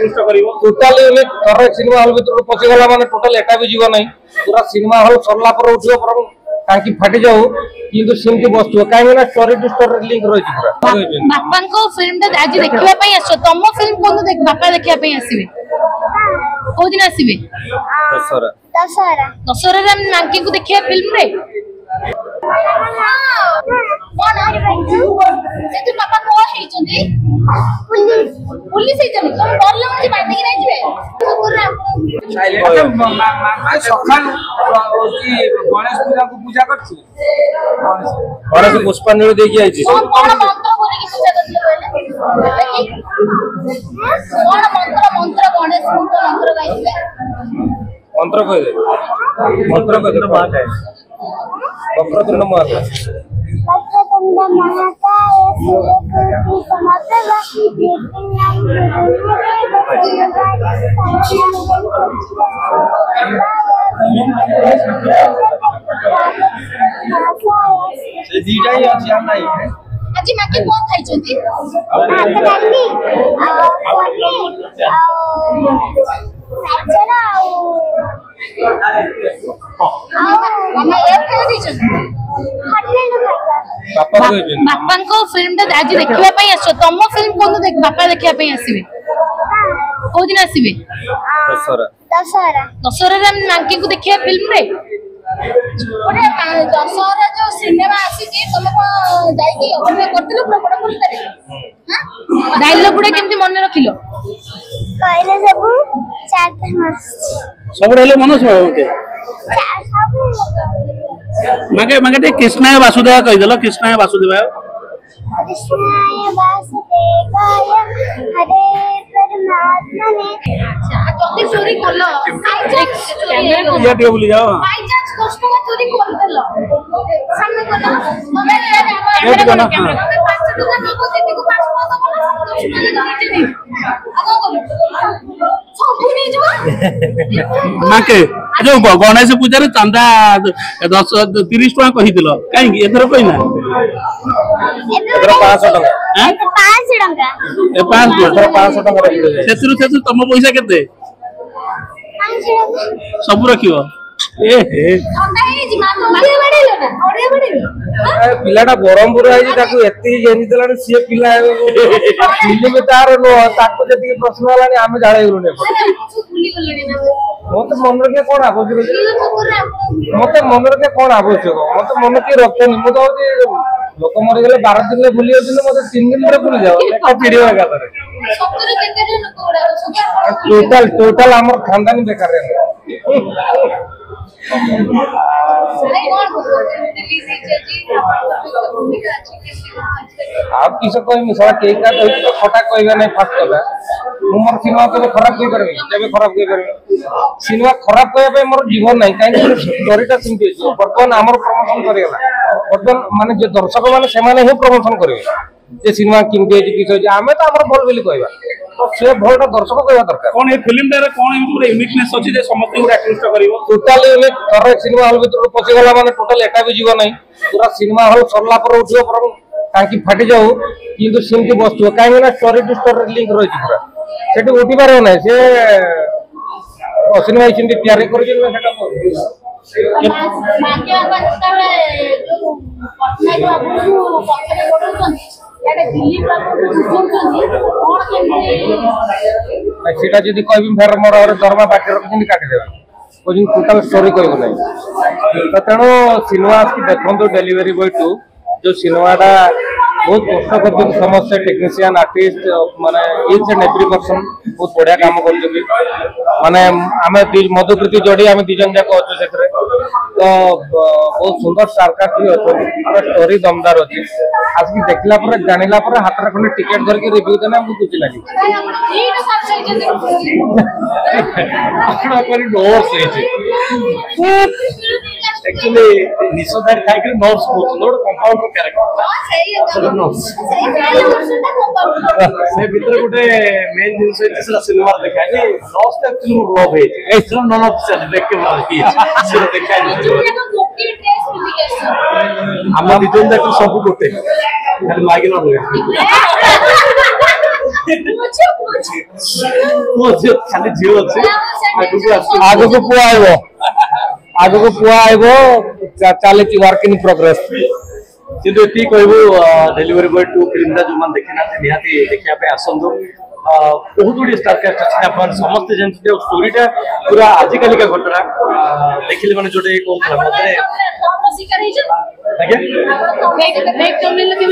Totally थोड़े cinema hall भीतर पशिगला माने टोटाल एटा भी जीव नहीं पूरा सिनेमा हॉल सरला पर उठियो पर टांकी फाटी जाऊ किंतु सिमती बस्तु काहे ना स्टोरी टू स्टोरी लिंक रही पूरा बापन को फिल्म ता आज देखिबा पई आछो तम फिल्म कोन देख बापा देखिबा पई आसीबे को दिन आसीबे दशहरा रे मांकी को देखिबा फिल्म रे कोन से तू पापा को हेइ छथि पुलिस हेइ छथि तुम डर लगन जे बाटे कि नहीं जिवे सखाल की गणेश पूजा को पूजा करछु गणेश पुष्पांजलि दे के आइछि कोन मंत्र बोले की पूजा करले कोन मंत्र गणेश मंत्र गाइले मंत्र कह दे बात है वक्रतुंड महाकाय से दीटा ही अछि हम नहीं আজি মাকে কোন খাইছন্তি ডালি मामा एक खाई दिछन बापन को फिल्म ता आज देखिबा पई आछो तम फिल्म कोन देख बापा देखिबा पई आसीबे को दिन आसीबे दशहरा रे मांकी को देखिबा फिल्म रे ओरे दशहरा जो सिनेमा आसी जे तुम जाई की अभिनय करथिलो पुरा बड़ करथले हां डायलॉग गुडा केमती मन रखिलो कहले सब 4 सब रहले मनोज होते मगे कृष्णाय वासुदेव कहि देलो कृष्णाय वासुदेव कृष्णाय वासुदेवाय हरे परमात्मा ने जल्दी चोरी करलो ये टे बोली जाओ बाय चांस कृष्ण का चोरी कर देलो सामने करलो तमे ये तो ना 5 टका नको देती को 5 टका दबो कृष्ण ने नीचे नहीं आगो करो सब नहीं जवा माके जो गणेश पूजा रे चांदा 10 30 टका कहि दिलो काई एथर कहि ना एथर 500 टका हैं 500 टका ए 500 टका रखिले सेतु तम पैसा केते 500 टका सब रखियो ए हे ठंडा हे जी मा मारे बडेलो ना ओरे बडेलो पिलाटा बरमपुर आइजी ताकू एत्ती जेनि देलानी से पिला फिल्म तार नो ताकू जति प्रश्न हलानी आमे जाळे गुरुने भूली गलेनी ना मते मन रखे कोन आवश्यक मते मन रखे कोन आवश्यक मते मन के रखनी मु तो लोक मरि गेले 12 दिन ले भूली होतिन मते 3 दिन रे भूली जाओ एक वीडियो एका करे सत्तर केते लोक उडा टोटल हमर खानदानी बेकार रे नहीं कौन रिलीज है जी भूमिका अच्छी किसी आप किसे कोई मिसला के का तो खटा कहबे नहीं फास्ट कबे मोर सिनेमा के खराब कोई करबे जबे खराब कोई करबे सिनेमा खराब कहबे मोर जीवन नहीं काई स्टोरीटा सिंपल छै बर्तमान हमर प्रमोशन करियला बर्तमान माने जे दर्शक माने से माने ही प्रमोशन करबे जे सिनेमा किमते जे किछ जे हमें तो हमर भल बोली कहबा तो से भलटा दर्शक कहबा दरकार कोन ए फिल्म रे कोन पूरा यूनिकनेस अछि जे समस्त को आकृष्ट करिवो टोटाली थोड़े सिनेमा हॉल भीतर पशिगला माने टोटाल एटा भी जीव नहीं पूरा सिनेमा हॉल सरला पर उठियो पर टांकी फाटी जाऊ किंतु सिमती बस्तु काहे ना स्टोरी टू स्टोरी लिंक रही पूरा सेठी उठी पारे नै से सिनेमा सिमती तयारी करि जे सेटा बाकी अवस्था जो पटना जो आपको पटना बोलछन एटा दिल्ली बाबू सुचुंतनी कोन केमती सेटा जदी कहबी फेर मोर और दरमा बाकी रखिन काटी देबे कोजिन टोटल स्टोरी कहबो नै त तेनो सिनेमा की देखंतो डिलीवरी बॉय 2 जो सिनेमाटा बहुत कष्ट कर समस्त टेक्नीशियन आर्टिस्ट माने ईच एंड एवरी पर्सन बहुत बढ़िया काम कर माने आमे मधुकृति जोड़ी आमे दिजन जाक अच्छे से तो बहुत सुंदर स्टारकास्ट भी अच्छे स्टोरी दमदार अच्छी आज की देखला पर जानिला पर हाथ रे खंडे टिकट करके रिव्यू देना हमको खुशी लगी एटा सब सही अपना पर नोट्स है एक्चुअली निसोदार खाइ के नोट्स बहुत नोट कंपाउंडर कैरेक्टर हां सही है नोट्स सही पहले वर्षटा कंपाउंडर से भीतर गुटे मेन जिंस है सिनेमा देखा है नोट्स एक्चुअली लव है एक्चुअली नॉन ऑफ से देख के मार की से देखा है जो गोटी ड्रेस पिंदी के हम दिजन देख सब गोटे खाली लागिन हो मुझे ଖାଲି ଝିଅ ଅଛି ଆଗକୁ ପୁଅ ଆଇବ ଚାଲିଛି ୱାର୍କ ଇନ୍ ପ୍ରୋଗ୍ରେସ। କିନ୍ତୁ ଏତିକି କହିବୁ ଡେଲିଭରି ବୟ 2 ଫିଲ୍ମଟା ଯୋଉମାନେ ଦେଖିନାହାନ୍ତି ନିହାତି ଦେଖିବା ପାଇଁ ଆସନ୍ତୁ। ବହୁତ ଗୁଡ଼ିଏ ଷ୍ଟାରକାଷ୍ଟ ଅଛନ୍ତି ଆପଣ ସମସ୍ତେ ଜାଣିଛନ୍ତି ଆଉ ଷ୍ଟୋରିଟା ପୁରା ଆଜିକାଲିକା ଘଟଣା ଦେଖିଲେ ମାନେ ଯୋଉଟା କହୁଥିଲା ମତେ ଶିକାର ହେଇଛନ୍ତି ଆଜ୍ଞା।